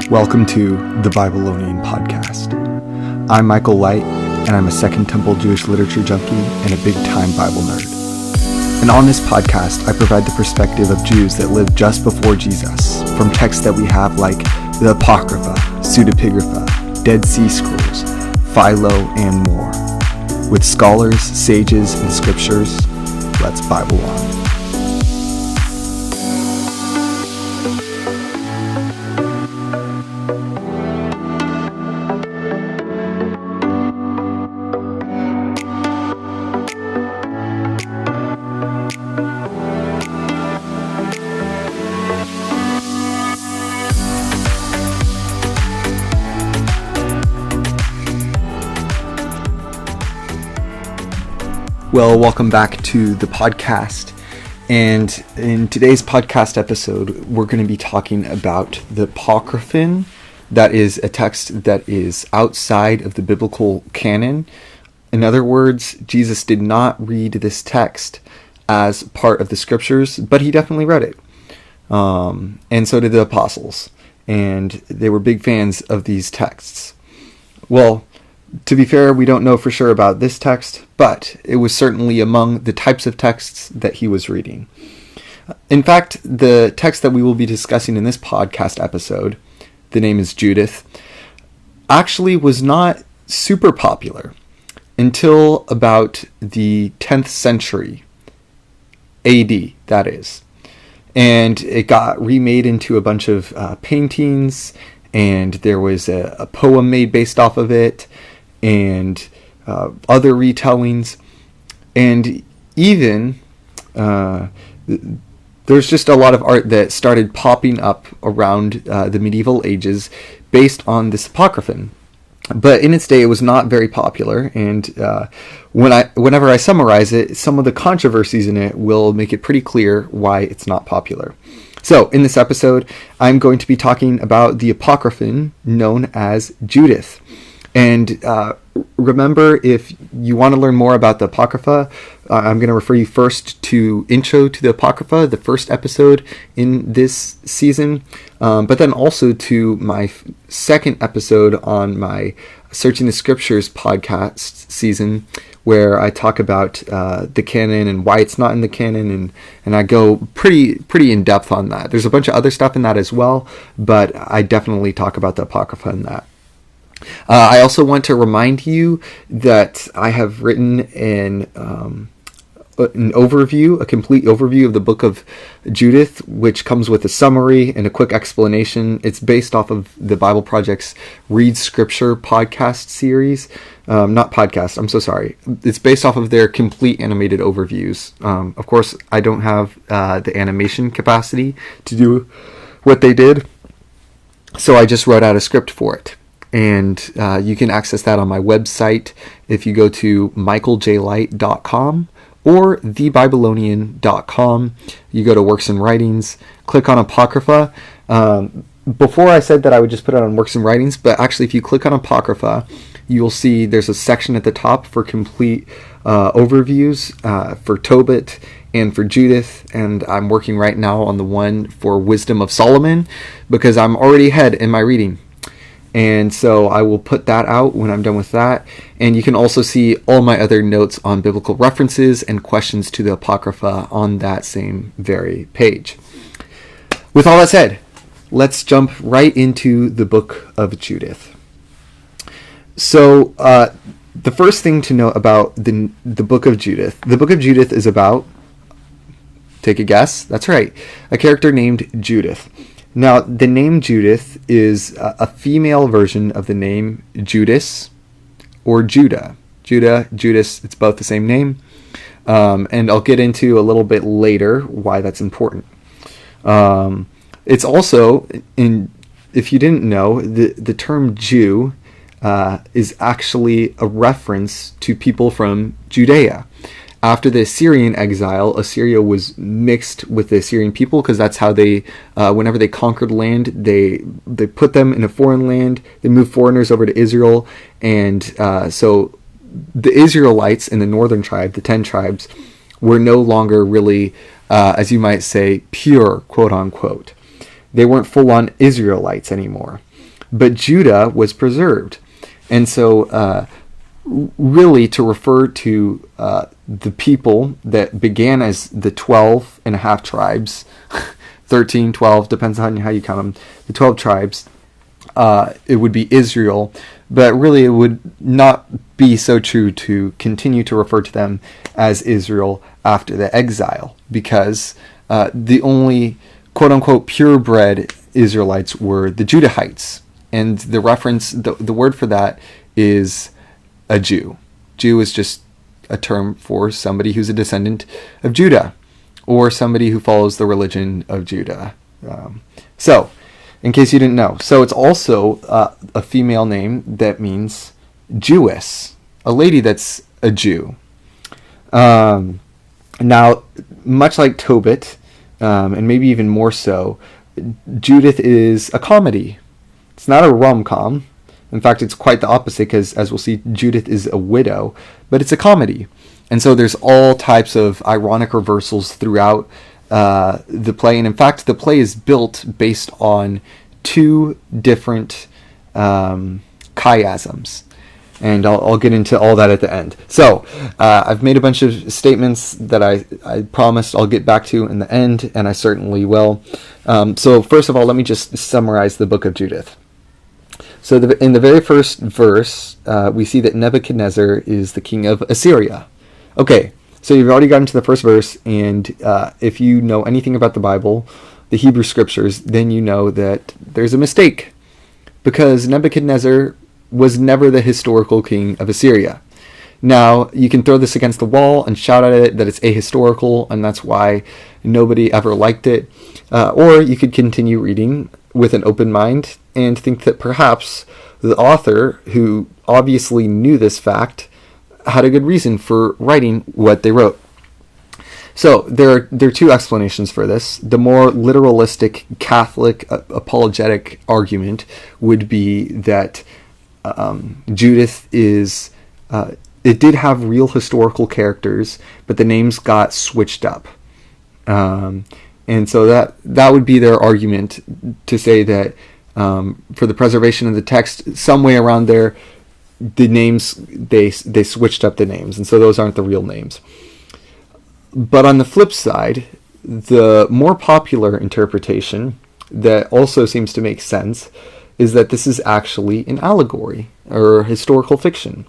Welcome to the Babylonian Podcast. I'm Michael Light, and I'm a Second Temple Jewish literature junkie and a big-time Bible nerd. And on this podcast, I provide the perspective of Jews that lived just before Jesus, from texts that we have like the apocrypha, pseudepigrapha, Dead Sea Scrolls, Philo, and more. With scholars, sages, and scriptures, let's Bible on. Well, welcome back to the podcast, and in today's podcast episode, we're going to be talking about the apocryphon. That is a text that is outside of the biblical canon. In other words, Jesus did not read this text as part of the scriptures, but he definitely read it, and so did the apostles, and they were big fans of these texts. Well, to be fair, we don't know for sure about this text, but it was certainly among the types of texts that he was reading. In fact, the text that we will be discussing in this podcast episode, the name is Judith, actually was not super popular until about the 10th century AD, that is. And it got remade into a bunch of paintings, and there was a poem made based off of it, and other retellings, and even there's just a lot of art that started popping up around the medieval ages based on this apocryphon. But in its day, it was not very popular, and whenever I summarize it, some of the controversies in it will make it pretty clear why it's not popular. So, in this episode, I'm going to be talking about the apocryphon known as Judith. And remember, if you want to learn more about the apocrypha, I'm going to refer you first to Intro to the Apocrypha, the first episode in this season, but then also to my second episode on my Searching the Scriptures podcast season, where I talk about the canon and why it's not in the canon, and I go pretty in depth on that. There's a bunch of other stuff in that as well, but I definitely talk about the apocrypha in that. I also want to remind you that I have written an overview, a complete overview of the book of Judith, which comes with a summary and a quick explanation. It's based off of the Bible Project's Read Scripture podcast series. Not podcast, I'm so sorry. It's based off of their complete animated overviews. Of course, I don't have the animation capacity to do what they did, so I just wrote out a script for it. And you can access that on my website if you go to michaeljlight.com or thebabylonian.com. You go to Works and Writings, click on Apocrypha. Before I said that I would just put it on Works and Writings, but actually if you click on Apocrypha, you'll see there's a section at the top for complete overviews for Tobit and for Judith, and I'm working right now on the one for Wisdom of Solomon because I'm already ahead in my reading. And so I will put that out when I'm done with that. And you can also see all my other notes on biblical references and questions to the Apocrypha on that same very page. With all that said, let's jump right into the book of Judith. So the first thing to know about the book of Judith. The book of Judith is about, take a guess, that's right, a character named Judith. Now, the name Judith is a female version of the name Judas or Judah. Judah, Judas, it's both the same name. And I'll get into a little bit later why that's important. It's also, if you didn't know, the term Jew is actually a reference to people from Judea. After the Assyrian exile, Assyria was mixed with the Assyrian people because that's how they, whenever they conquered land, they put them in a foreign land. They moved foreigners over to Israel, and so the Israelites in the northern tribe, the 10 tribes, were no longer really, as you might say, pure, quote unquote. They weren't full-on Israelites anymore. but Judah was preserved. And so really to refer to the people that began as the 12 and a half tribes, 13, 12, depends on how you count them, the 12 tribes, it would be Israel, but really it would not be so true to continue to refer to them as Israel after the exile, because the only quote-unquote purebred Israelites were the Judahites, and the reference, the word for that is a Jew. Jew is just a term for somebody who's a descendant of Judah, or somebody who follows the religion of Judah. So, in case you didn't know, so it's also a female name that means Jewess, a lady that's a Jew. Now, much like Tobit, and maybe even more so, Judith is a comedy. It's not a rom-com. In fact, it's quite the opposite, because as we'll see, Judith is a widow, but it's a comedy. And so there's all types of ironic reversals throughout the play. And in fact, the play is built based on two different chiasms. And I'll get into all that at the end. So I've made a bunch of statements that I promised I'll get back to in the end, and I certainly will. So first of all, let me just summarize the book of Judith. So in the very first verse, we see that Nebuchadnezzar is the king of Assyria. Okay, so you've already gotten to the first verse, and if you know anything about the Bible, the Hebrew scriptures, then you know that there's a mistake, because Nebuchadnezzar was never the historical king of Assyria. Now, you can throw this against the wall and shout at it that it's ahistorical, and that's why nobody ever liked it. Or you could continue reading with an open mind and think that perhaps the author, who obviously knew this fact, had a good reason for writing what they wrote. So there are two explanations for this. The more literalistic Catholic apologetic argument would be that Judith is... it did have real historical characters, but the names got switched up. And so that would be their argument, to say that for the preservation of the text, some way around there, the names, they switched up the names, and so those aren't the real names. But on the flip side, the more popular interpretation that also seems to make sense is that this is actually an allegory or historical fiction.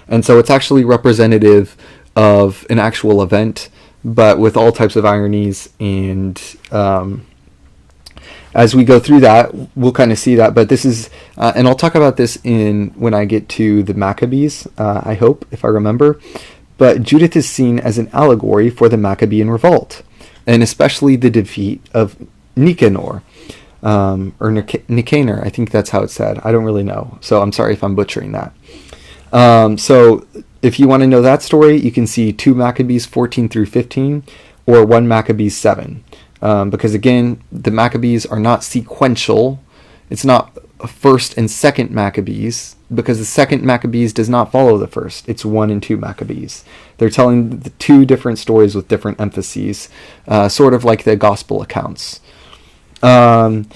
And so it's actually representative of an actual event, but with all types of ironies. And as we go through that, we'll kind of see that. But this is, and I'll talk about this when I get to the Maccabees, I hope, if I remember. But Judith is seen as an allegory for the Maccabean revolt, and especially the defeat of Nicanor, or Nicanor, I think that's how it's said. I don't really know, so I'm sorry if I'm butchering that. So if you want to know that story, you can see 2 Maccabees 14 through 15, or 1 Maccabees 7. Because again, the Maccabees are not sequential. It's not first and second Maccabees, because the second Maccabees does not follow the first. It's 1 and 2 Maccabees. They're telling the two different stories with different emphases, sort of like the gospel accounts. Again,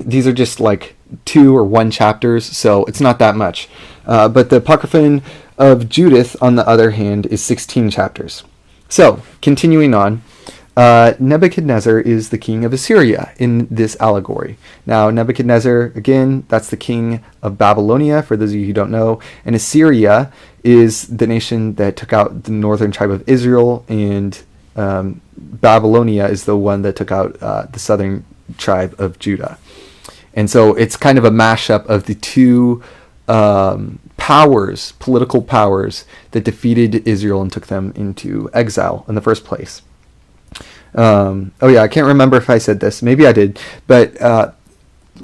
these are just like 2 or 1 chapters, so it's not that much. But the apocryphon of Judith, on the other hand, is 16 chapters. So, continuing on, Nebuchadnezzar is the king of Assyria in this allegory. Now, Nebuchadnezzar, again, that's the king of Babylonia, for those of you who don't know, and Assyria is the nation that took out the northern tribe of Israel, and Babylonia is the one that took out the southern tribe of Judah. And so it's kind of a mashup of the two political powers that defeated Israel and took them into exile in the first place. I can't remember if I said this. Maybe I did. But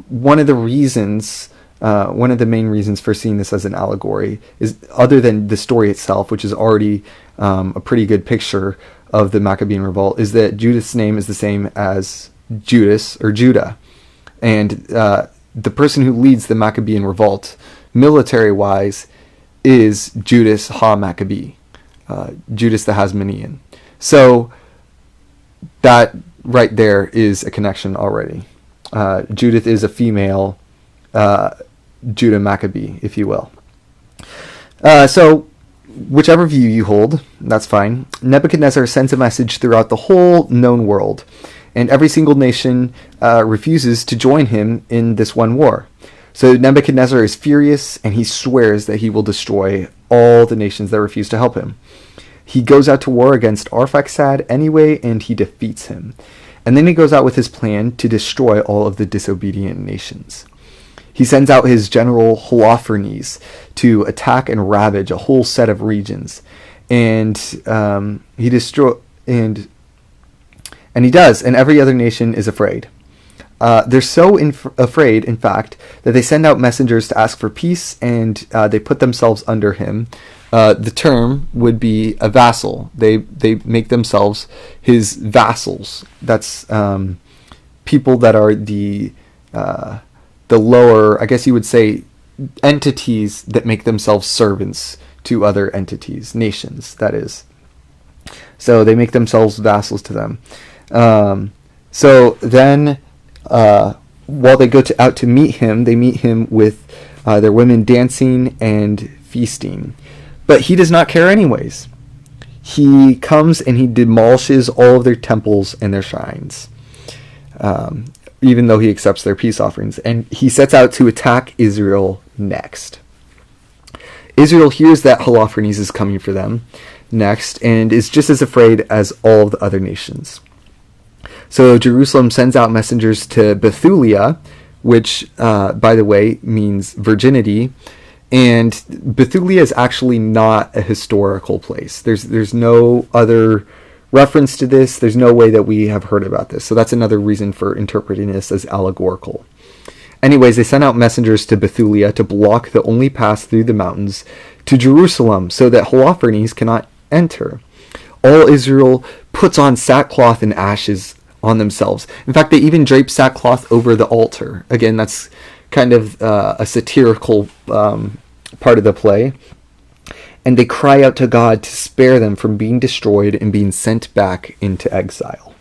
one of the main reasons for seeing this as an allegory is, other than the story itself, which is already a pretty good picture of the Maccabean revolt, is that Judith's name is the same as Judas or Judah. And the person who leads the Maccabean revolt, military-wise, is Judas Ha-Maccabee, Judas the Hasmonean. So that right there is a connection already. Judith is a female Judah Maccabee, if you will. So, whichever view you hold, that's fine. Nebuchadnezzar sends a message throughout the whole known world, and every single nation refuses to join him in this one war. So Nebuchadnezzar is furious, and he swears that he will destroy all the nations that refuse to help him. He goes out to war against Arphaxad anyway, and he defeats him. And then he goes out with his plan to destroy all of the disobedient nations. He sends out his general Holofernes to attack and ravage a whole set of regions, and he does, and every other nation is afraid. They're so afraid, in fact, that they send out messengers to ask for peace, and they put themselves under him. The term would be a vassal. They make themselves his vassals. That's people that are the lower, I guess you would say, entities that make themselves servants to other entities, nations, that is. So they make themselves vassals to them. So then, while they go out to meet him, they meet him with their women dancing and feasting. But he does not care anyways. He comes and he demolishes all of their temples and their shrines, even though he accepts their peace offerings. And he sets out to attack Israel next. Israel hears that Holofernes is coming for them next and is just as afraid as all of the other nations. So Jerusalem sends out messengers to Bethulia, which, by the way, means virginity. And Bethulia is actually not a historical place. There's no other reference to this. There's no way that we have heard about this. So that's another reason for interpreting this as allegorical. Anyways, they sent out messengers to Bethulia to block the only pass through the mountains to Jerusalem so that Holofernes cannot enter. All Israel puts on sackcloth and ashes on themselves. In fact, they even drape sackcloth over the altar. Again, that's kind of a satirical part of the play. And they cry out to God to spare them from being destroyed and being sent back into exile.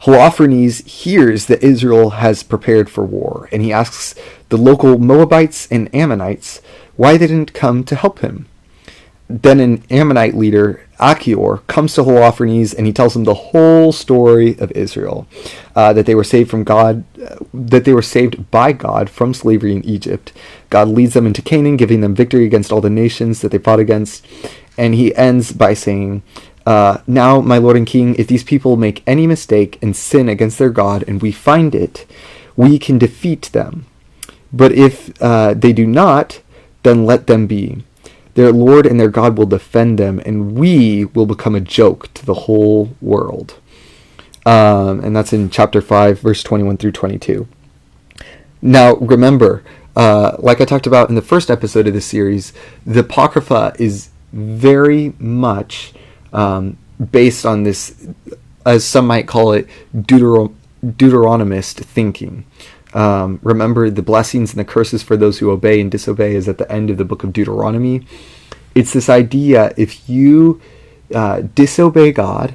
Holofernes hears that Israel has prepared for war, and he asks the local Moabites and Ammonites why they didn't come to help him. Then an Ammonite leader, Achior, comes to Holofernes, and he tells him the whole story of Israel, that they were saved from God, that they were saved by God from slavery in Egypt. God leads them into Canaan, giving them victory against all the nations that they fought against. And he ends by saying, now, my Lord and King, if these people make any mistake and sin against their God, and we find it, we can defeat them. But if they do not, then let them be. Their Lord and their God will defend them, and we will become a joke to the whole world. And that's in chapter 5, verse 21 through 22. Now, remember, like I talked about in the first episode of this series, the apocrypha is very much based on this, as some might call it, Deuteronomist thinking. Remember, the blessings and the curses for those who obey and disobey is at the end of the book of Deuteronomy. It's this idea, if you disobey God,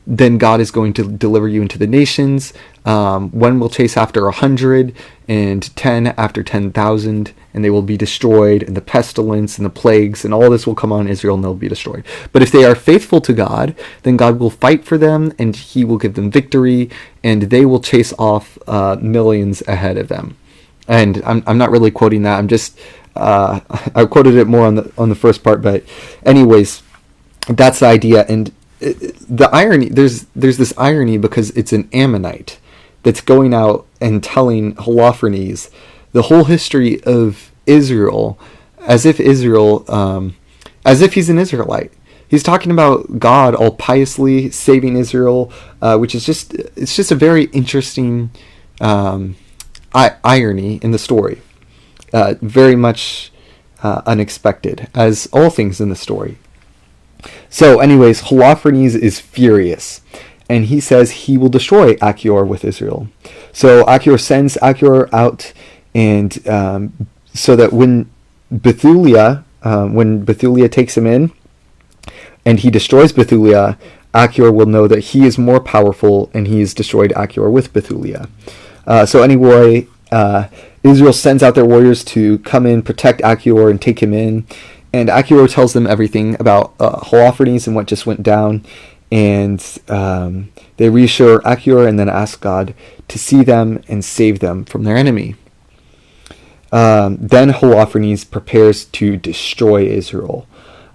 then God is going to deliver you into the nations. One will chase after 100, and 10 after 10,000, and they will be destroyed, and the pestilence and the plagues and all this will come on Israel, and they'll be destroyed. But if they are faithful to God, then God will fight for them, and he will give them victory, and they will chase off millions ahead of them. And I'm not really quoting that. I'm just I quoted it more on the first part, but anyways, that's the idea. And the irony, there's this irony because it's an Ammonite that's going out and telling Holofernes the whole history of Israel, as if he's an Israelite. He's talking about God all piously saving Israel, which is just a very interesting irony in the story. Very much unexpected, as all things in the story. So anyways, Holofernes is furious, and he says he will destroy Achior with Israel. So Achior sends Achior out, and so that when Bethulia takes him in, and he destroys Bethulia, Achior will know that he is more powerful, and he has destroyed Achior with Bethulia. So anyway, Israel sends out their warriors to come in, protect Achior, and take him in. And Achior tells them everything about Holofernes and what just went down. And they reassure Achior and then ask God to see them and save them from their enemy. Then Holofernes prepares to destroy Israel.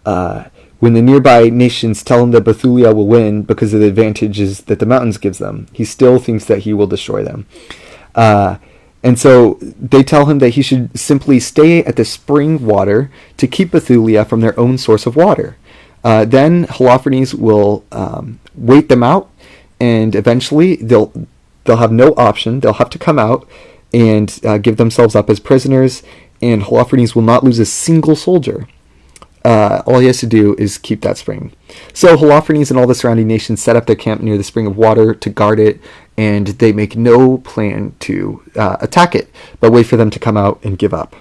When the nearby nations tell him that Bethulia will win because of the advantages that the mountains gives them, he still thinks that he will destroy them. And so they tell him that he should simply stay at the spring water to keep Bethulia from their own source of water. Then Holofernes will wait them out, and eventually they'll have no option. They'll have to come out and give themselves up as prisoners, and Holofernes will not lose a single soldier. All he has to do is keep that spring. So Holofernes and all the surrounding nations set up their camp near the spring of water to guard it, and they make no plan to attack it, but wait for them to come out and give up.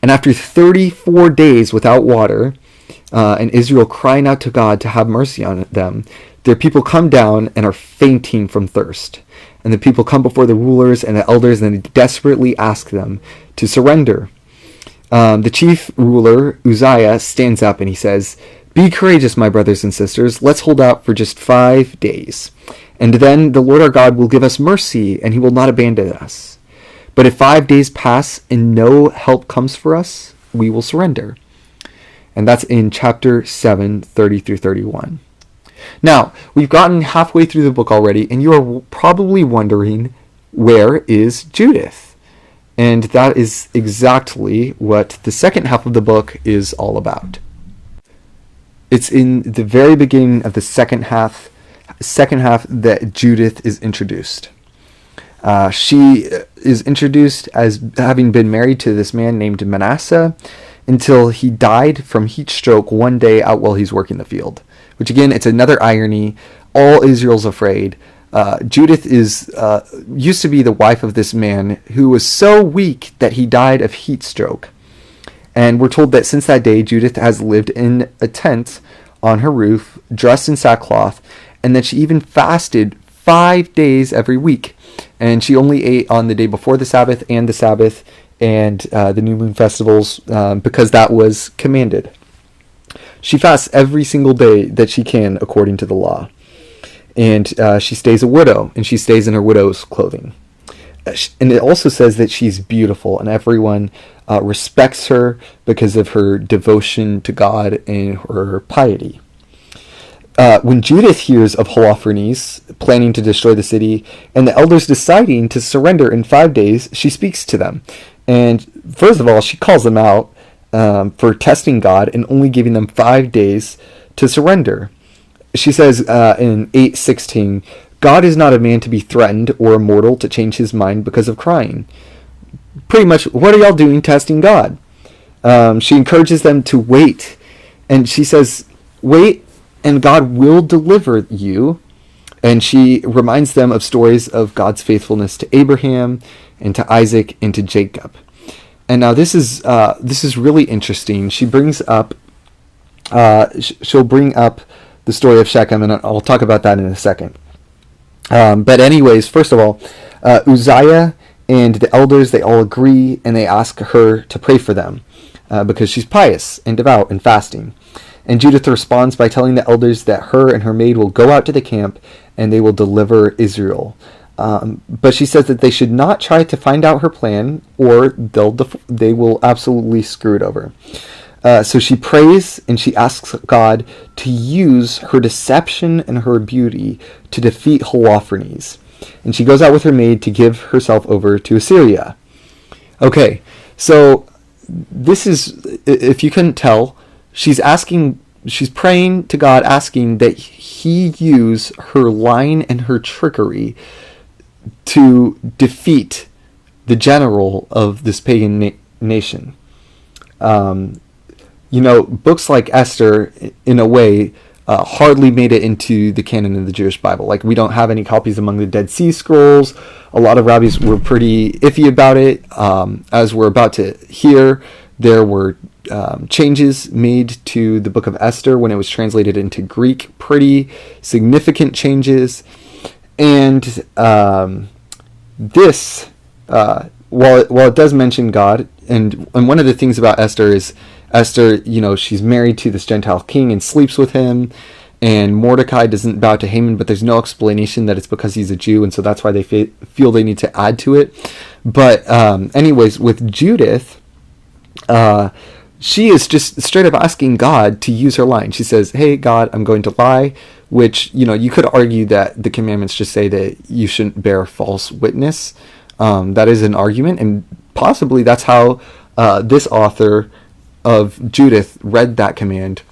And after 34 days without water, and Israel crying out to God to have mercy on them, their people come down and are fainting from thirst. And the people come before the rulers and the elders, and they desperately ask them to surrender. The chief ruler, Uzziah, stands up and he says, "Be courageous, my brothers and sisters. Let's hold out for just 5 days. And then the Lord our God will give us mercy, and he will not abandon us. But if 5 days pass and no help comes for us, we will surrender." And that's in chapter 7, 30 through 31. Now, we've gotten halfway through the book already, and you are probably wondering, where is Judith? And that is exactly what the second half of the book is all about. It's in the very beginning of the second half that Judith is introduced. She is introduced as having been married to this man named Manasseh until he died from heat stroke one day out while he's working the field. Which again, it's another irony. All Israel's afraid. Judith used to be the wife of this man who was so weak that he died of heat stroke. And we're told that since that day, Judith has lived in a tent on her roof, dressed in sackcloth, and that she even fasted 5 days every week. And she only ate on the day before the Sabbath and the new moon festivals because that was commanded. She fasts every single day that she can according to the law. And she stays a widow, and she stays in her widow's clothing. And it also says that she's beautiful, and everyone respects her because of her devotion to God and her piety. When Judith hears of Holofernes planning to destroy the city, and the elders deciding to surrender in 5 days, she speaks to them. And first of all, she calls them out for testing God and only giving them 5 days to surrender. She says in 8:16, "God is not a man to be threatened, or a mortal to change his mind because of crying." Pretty much, what are y'all doing testing God? She encourages them to wait. And she says, "Wait, and God will deliver you." And she reminds them of stories of God's faithfulness to Abraham and to Isaac and to Jacob. And now this is really interesting. She brings up, she'll bring up the story of Shechem, and I'll talk about that in a second. But anyways, first of all, Uzziah and the elders, they all agree, and they ask her to pray for them because she's pious and devout and fasting. And Judith responds by telling the elders that her and her maid will go out to the camp and they will deliver Israel. But she says that they should not try to find out her plan, or they will absolutely screw it over. So she prays and she asks God to use her deception and her beauty to defeat Holofernes. And she goes out with her maid to give herself over to Assyria. Okay, so this is, if you couldn't tell, she's praying to God, asking that he use her lying and her trickery to defeat the general of this pagan nation. Books like Esther, in a way, hardly made it into the canon of the Jewish Bible. Like, we don't have any copies among the Dead Sea Scrolls. A lot of rabbis were pretty iffy about it. As we're about to hear, there were changes made to the book of Esther when it was translated into Greek. Pretty significant changes. And this, while it does mention God, and one of the things about Esther is Esther, she's married to this Gentile king and sleeps with him, and Mordecai doesn't bow to Haman, but there's no explanation that it's because he's a Jew, and so that's why they feel they need to add to it. But anyways, with Judith, she is just straight up asking God to use her line. She says, hey, God, I'm going to lie, which, you could argue that the commandments just say that you shouldn't bear false witness. That is an argument, and possibly that's how this author of Judith read that command.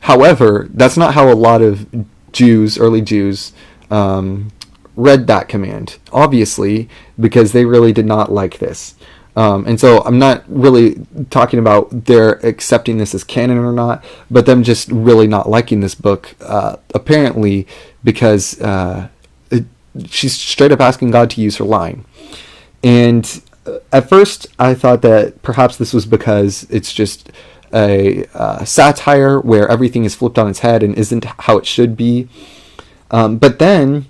However, that's not how a lot of Jews, early Jews, read that command, obviously, because they really did not like this. And so I'm not really talking about their accepting this as canon or not, but them just really not liking this book, apparently, because she's straight up asking God to use her line. And at first I thought that perhaps this was because it's just a satire where everything is flipped on its head and isn't how it should be. But then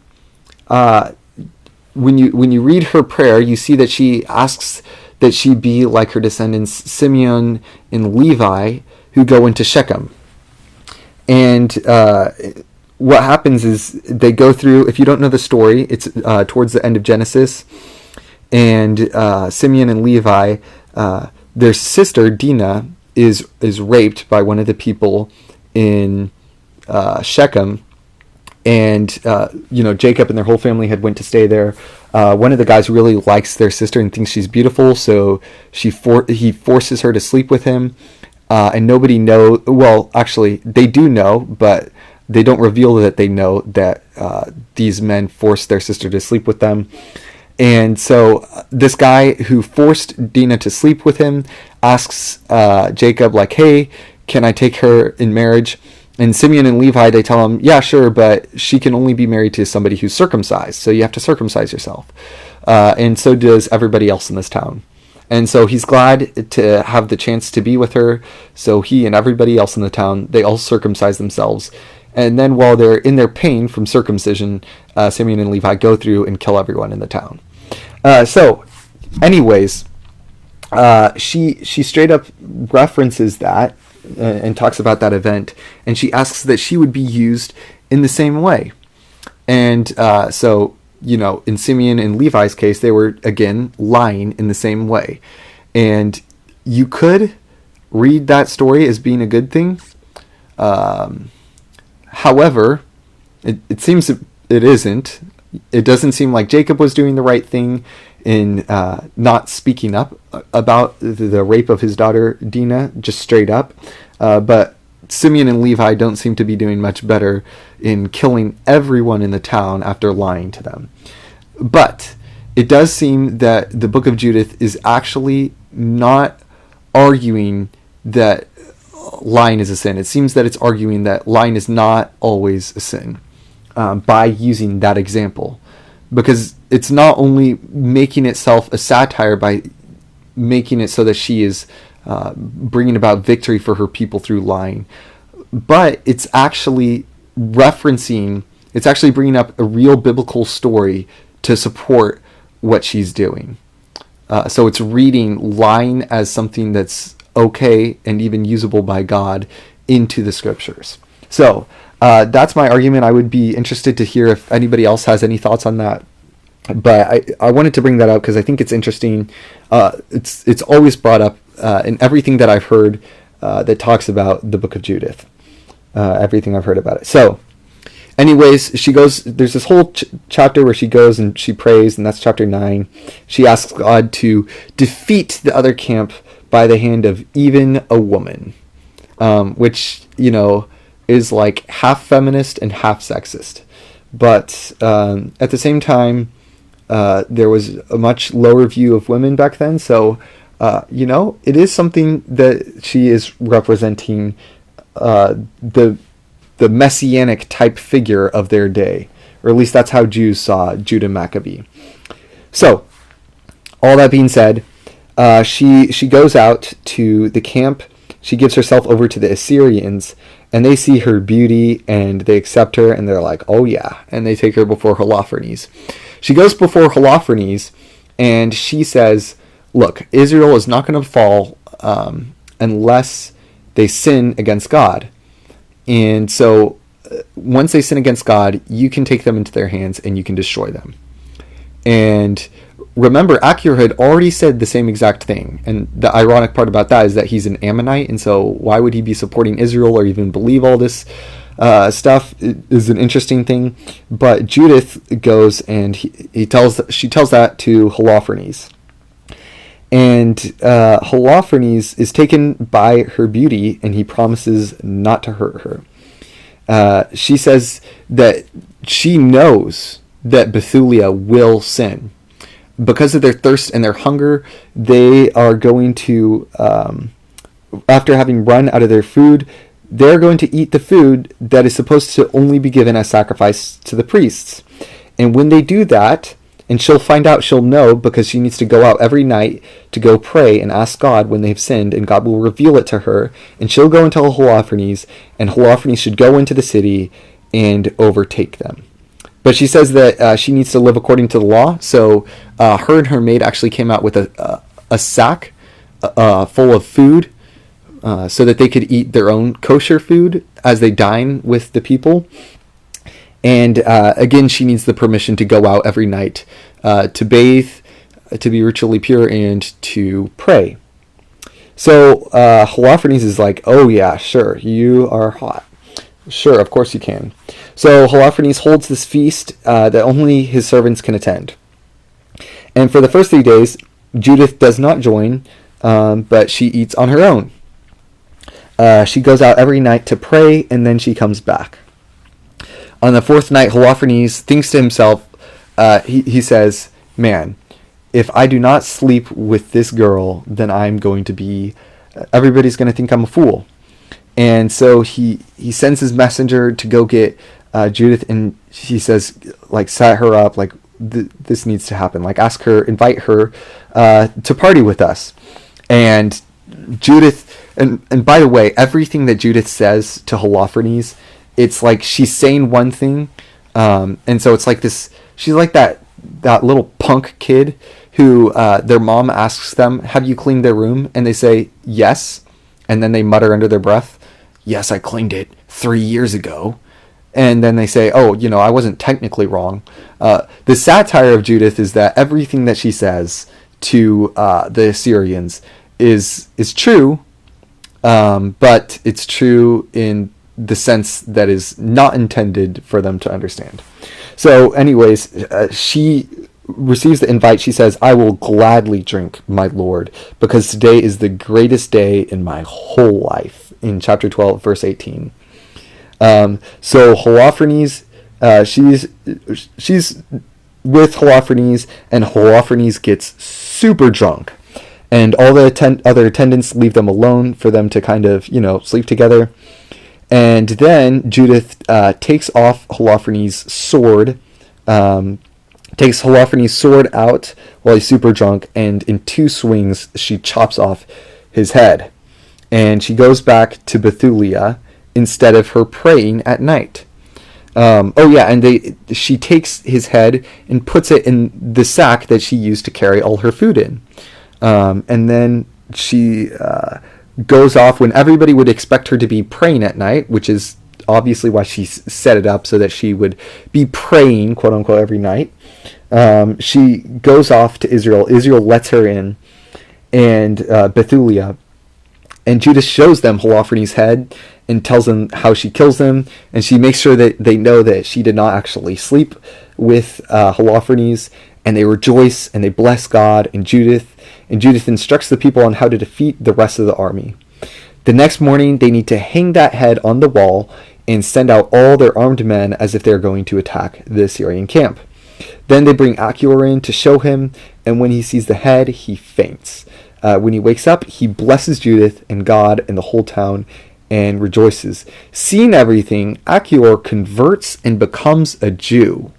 when you read her prayer, you see that she asks that she be like her descendants Simeon and Levi, who go into Shechem. And what happens is they go through, if you don't know the story, it's towards the end of Genesis, and Simeon and Levi, their sister Dinah is raped by one of the people in Shechem, and Jacob and their whole family had went to stay there. One of the guys really likes their sister and thinks she's beautiful, so he forces her to sleep with him, and nobody knows. Well, actually, they do know, but they don't reveal that they know that these men forced their sister to sleep with them. And so this guy who forced Dinah to sleep with him asks Jacob, like, hey, can I take her in marriage? And Simeon and Levi, they tell him, yeah, sure, but she can only be married to somebody who's circumcised, so you have to circumcise yourself. And so does everybody else in this town. And so he's glad to have the chance to be with her, so he and everybody else in the town, they all circumcise themselves. And then while they're in their pain from circumcision, Simeon and Levi go through and kill everyone in the town. So, anyways, she straight up references that and talks about that event, and she asks that she would be used in the same way. And so, in Simeon and Levi's case, they were, again, lying in the same way. And you could read that story as being a good thing. However, it seems it isn't. It doesn't seem like Jacob was doing the right thing in not speaking up about the rape of his daughter Dinah, just straight up. But Simeon and Levi don't seem to be doing much better in killing everyone in the town after lying to them. But it does seem that the book of Judith is actually not arguing that lying is a sin. It seems that it's arguing that lying is not always a sin, by using that example. Because it's not only making itself a satire by making it so that she is bringing about victory for her people through lying, but it's actually bringing up a real biblical story to support what she's doing. So it's reading lying as something that's okay and even usable by God into the scriptures. So that's my argument. I would be interested to hear if anybody else has any thoughts on that. But I wanted to bring that up because I think it's interesting. It's always brought up in everything that I've heard that talks about the book of Judith. Everything I've heard about it. So, anyways, she goes. There's this whole chapter where she goes and she prays, and that's chapter 9. She asks God to defeat the other camp by the hand of even a woman, which is like half feminist and half sexist. But at the same time, there was a much lower view of women back then. So, it is something that she is representing the Messianic type figure of their day. Or at least that's how Jews saw Judah Maccabee. So, all that being said, she goes out to the camp. She gives herself over to the Assyrians, and they see her beauty, and they accept her, and they're like, oh yeah, and they take her before Holofernes. she goes before Holofernes, and she says, look, Israel is not going to fall unless they sin against God. And so once they sin against God, you can take them into their hands and you can destroy them. And remember, Achior had already said the same exact thing. And the ironic part about that is that he's an Ammonite, and so why would he be supporting Israel or even believe all this stuff is an interesting thing. But Judith goes and she tells that to Holofernes. And Holofernes is taken by her beauty, and he promises not to hurt her. She says that she knows that Bethulia will sin. Because of their thirst and their hunger, they are going to, after having run out of their food, they're going to eat the food that is supposed to only be given as sacrifice to the priests. And when they do that, and she'll find out, she'll know, because she needs to go out every night to go pray and ask God when they've sinned, and God will reveal it to her, and she'll go and tell Holofernes, and Holofernes should go into the city and overtake them. But she says that she needs to live according to the law, so her and her maid actually came out with a sack full of food so that they could eat their own kosher food as they dine with the people. And again, she needs the permission to go out every night to bathe, to be ritually pure, and to pray. So Holofernes is like, oh yeah, sure, you are hot. Sure, of course you can. So Holofernes holds this feast that only his servants can attend. And for the first 3 days, Judith does not join, but she eats on her own. She goes out every night to pray, and then she comes back. On the 4th night, Holofernes thinks to himself, he says, man, if I do not sleep with this girl, then I'm going to be, everybody's going to think I'm a fool. And so he sends his messenger to go get Judith, and he says, like, set her up, like, this needs to happen. Like, ask her, invite her to party with us. And Judith, and by the way, everything that Judith says to Holofernes, it's like she's saying one thing, and so it's like this, she's like that little punk kid who their mom asks them, have you cleaned their room? And they say, yes. And then they mutter under their breath, yes, I cleaned it 3 years ago. And then they say, oh, I wasn't technically wrong. The satire of Judith is that everything that she says to the Assyrians is true, but it's true in the sense that is not intended for them to understand. So anyways, she receives the invite. She says, I will gladly drink, my lord, because today is the greatest day in my whole life, in chapter 12, verse 18. So Holofernes, she's with Holofernes, and Holofernes gets super drunk, and all the other attendants leave them alone for them to kind of, sleep together. And then Judith takes off Holofernes' sword, takes Holofernes' sword out while he's super drunk, and in 2 swings she chops off his head. And she goes back to Bethulia instead of her praying at night. And she takes his head and puts it in the sack that she used to carry all her food in. And then she goes off when everybody would expect her to be praying at night, which is obviously why she set it up so that she would be praying, quote unquote, every night. She goes off to Israel. Israel lets her in, and Bethulia. And Judith shows them Holofernes' head and tells them how she kills him. And she makes sure that they know that she did not actually sleep with Holofernes. And they rejoice and they bless God and Judith. And Judith instructs the people on how to defeat the rest of the army. The next morning, they need to hang that head on the wall and send out all their armed men as if they're going to attack the Assyrian camp. Then they bring Achior in to show him, and when he sees the head, he faints. When he wakes up, he blesses Judith and God and the whole town and rejoices. Seeing everything, Achior converts and becomes a Jew.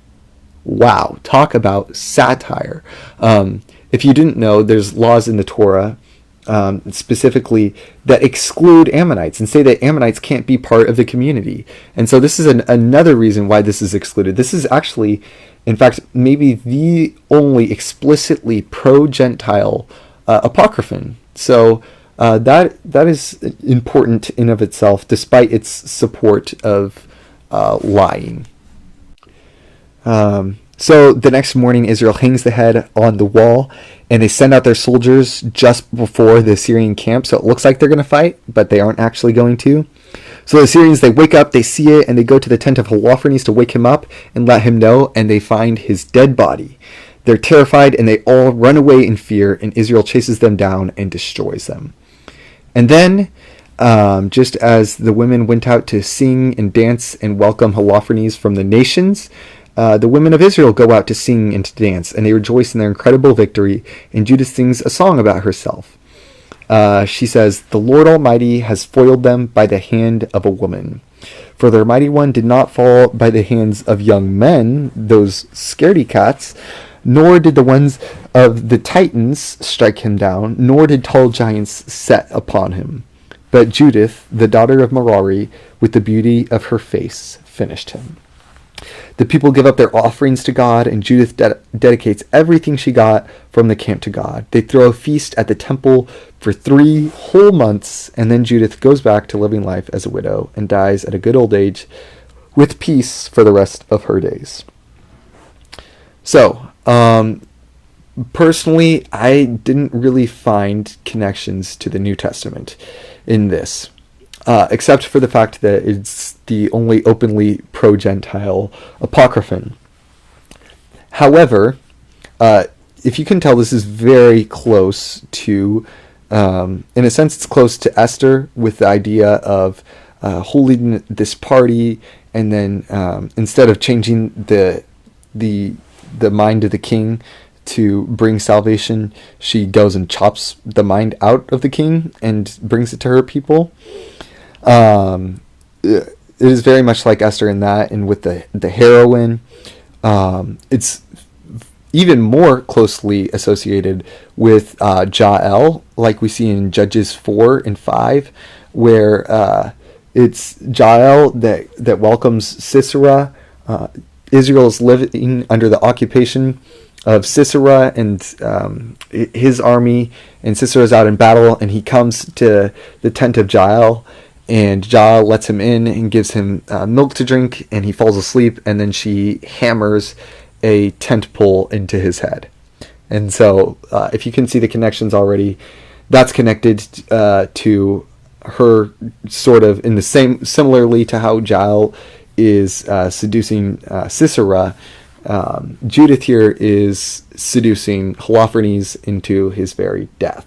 Wow, talk about satire. If you didn't know, there's laws in the Torah specifically, that exclude Ammonites and say that Ammonites can't be part of the community. And so this is another reason why this is excluded. This is actually, in fact, maybe the only explicitly pro-Gentile apocryphon. So that is important in of itself, despite its support of lying. So the next morning, Israel hangs the head on the wall, and they send out their soldiers just before the Assyrian camp. So it looks like they're going to fight, but they aren't actually going to. So the Assyrians, they wake up, they see it, and they go to the tent of Holofernes to wake him up and let him know, and they find his dead body. They're terrified, and they all run away in fear, and Israel chases them down and destroys them. And then, just as the women went out to sing and dance and welcome Holofernes from the nations, the women of Israel go out to sing and to dance, and they rejoice in their incredible victory, and Judith sings a song about herself. She says, "The Lord Almighty has foiled them by the hand of a woman. For their mighty one did not fall by the hands of young men, those scaredy cats, nor did the ones of the Titans strike him down, nor did tall giants set upon him. But Judith, the daughter of Merari, with the beauty of her face, finished him." The people give up their offerings to God, and Judith dedicates everything she got from the camp to God. They throw a feast at the temple for 3 whole months, and then Judith goes back to living life as a widow and dies at a good old age with peace for the rest of her days. So, personally, I didn't really find connections to the New Testament in this. Except for the fact that it's the only openly pro-Gentile apocryphon. However, if you can tell, this is very close to, in a sense, it's close to Esther, with the idea of holding this party, and then instead of changing the mind of the king to bring salvation, she goes and chops the mind out of the king and brings it to her people. It is very much like Esther in that, and with the heroine, it's even more closely associated with Jael, like we see in Judges 4 and 5, where it's Jael that welcomes Sisera. Israel is living under the occupation of Sisera and his army, and Sisera's out in battle, and he comes to the tent of Jael, and Jael lets him in and gives him milk to drink, and he falls asleep, and then she hammers a tent pole into his head. And so if you can see the connections already, that's connected to her, sort of in the same, similarly to how Jael is seducing Sisera. Judith here is seducing Holofernes into his very death.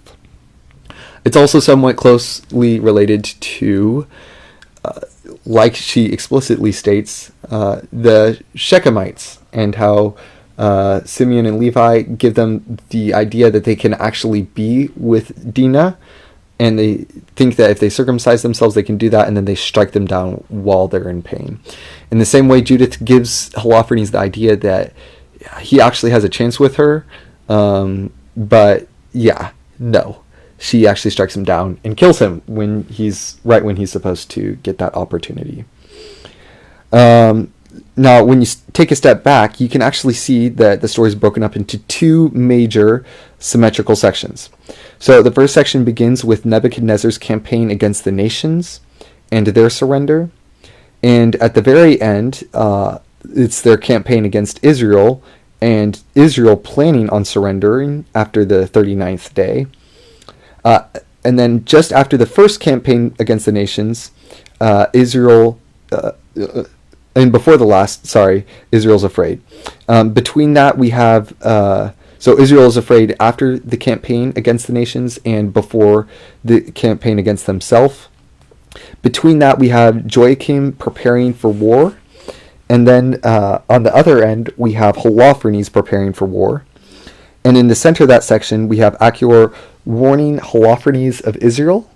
It's also somewhat closely related to, like she explicitly states, the Shechemites, and how Simeon and Levi give them the idea that they can actually be with Dinah, and they think that if they circumcise themselves, they can do that, and then they strike them down while they're in pain. In the same way, Judith gives Holofernes the idea that he actually has a chance with her, but yeah, no. She actually strikes him down and kills him when he's supposed to get that opportunity. Now, when you take a step back, you can actually see that the story is broken up into 2 major symmetrical sections. So the first section begins with Nebuchadnezzar's campaign against the nations and their surrender. And at the very end, it's their campaign against Israel, and Israel planning on surrendering after the 39th day. And then just after the first campaign against the nations, Israel, and before the last, Israel's afraid. Between that, we have, so Israel is afraid after the campaign against the nations and before the campaign against themselves. Between that, we have Joachim preparing for war. And then on the other end, we have Holofernes preparing for war. And in the center of that section, we have Achior warning Holofernes of Israel.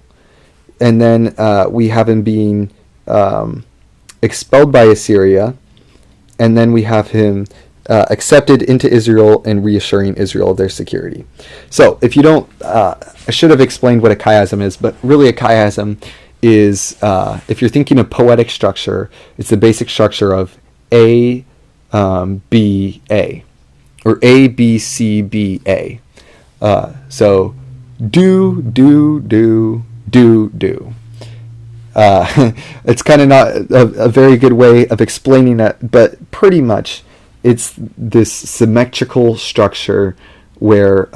And then we have him being expelled by Assyria. And then we have him accepted into Israel and reassuring Israel of their security. So if you don't, I should have explained what a chiasm is, but really a chiasm is, if you're thinking of poetic structure, it's the basic structure of A, B, A, or A, B, C, B, A. So do, do, do, do, do. It's kind of not a very good way of explaining that, but pretty much it's this symmetrical structure where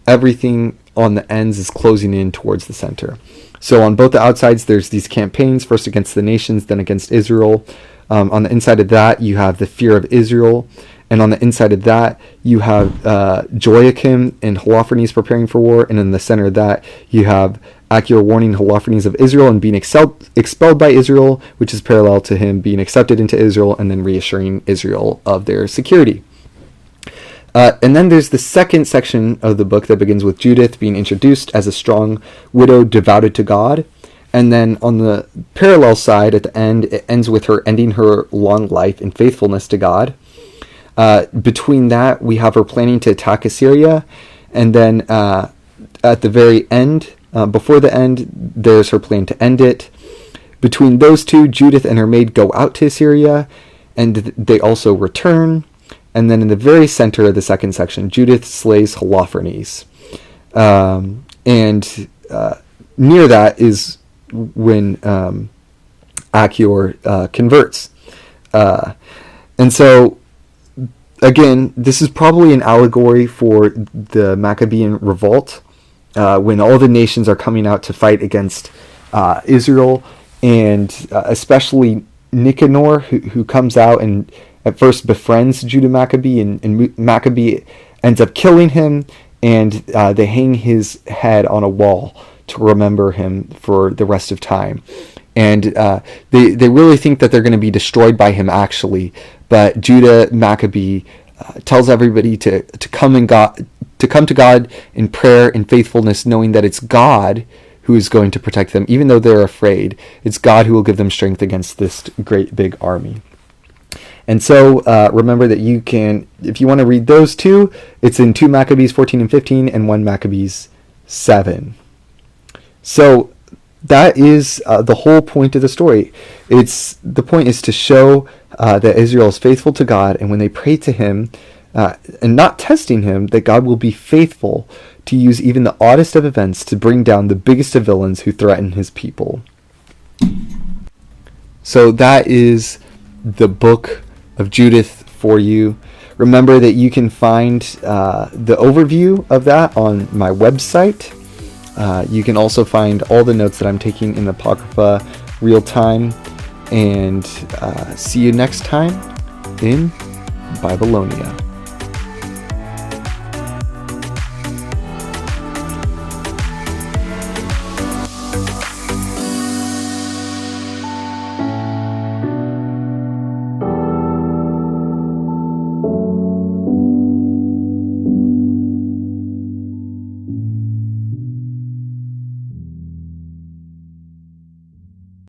everything on the ends is closing in towards the center. So on both the outsides, there's these campaigns, first against the nations, then against Israel. On the inside of that, you have the fear of Israel. And on the inside of that, you have Joachim and Holofernes preparing for war. And in the center of that, you have Achior warning Holofernes of Israel and being expelled by Israel, which is parallel to him being accepted into Israel and then reassuring Israel of their security. And then there's the second section of the book that begins with Judith being introduced as a strong widow devoted to God. And then on the parallel side at the end, it ends with her ending her long life in faithfulness to God. Between that, we have her planning to attack Assyria. And then at the very end, before the end, there's her plan to end it. Between those two, Judith and her maid go out to Assyria, and they also return. And then in the very center of the second section, Judith slays Holofernes. And near that is when Achior converts. And so, again, this is probably an allegory for the Maccabean revolt, when all the nations are coming out to fight against Israel, and especially Nicanor, who comes out and at first befriends Judah Maccabee, and Maccabee ends up killing him, and they hang his head on a wall to remember him for the rest of time. And they really think that they're going to be destroyed by him, actually. But Judah Maccabee tells everybody to come to God in prayer and faithfulness, knowing that it's God who is going to protect them, even though they're afraid. It's God who will give them strength against this great big army. And so remember that you can, if you want to read those two, it's in 2 Maccabees 14 and 15 and 1 Maccabees 7. So that is the whole point of the story. The point is to show that Israel is faithful to God, and when they pray to him and not testing him, that God will be faithful to use even the oddest of events to bring down the biggest of villains who threaten his people. So that is the book of Judith for you. Remember that you can find the overview of that on my website. You can also find all the notes that I'm taking in the apocrypha real time. And see you next time in Babylonia.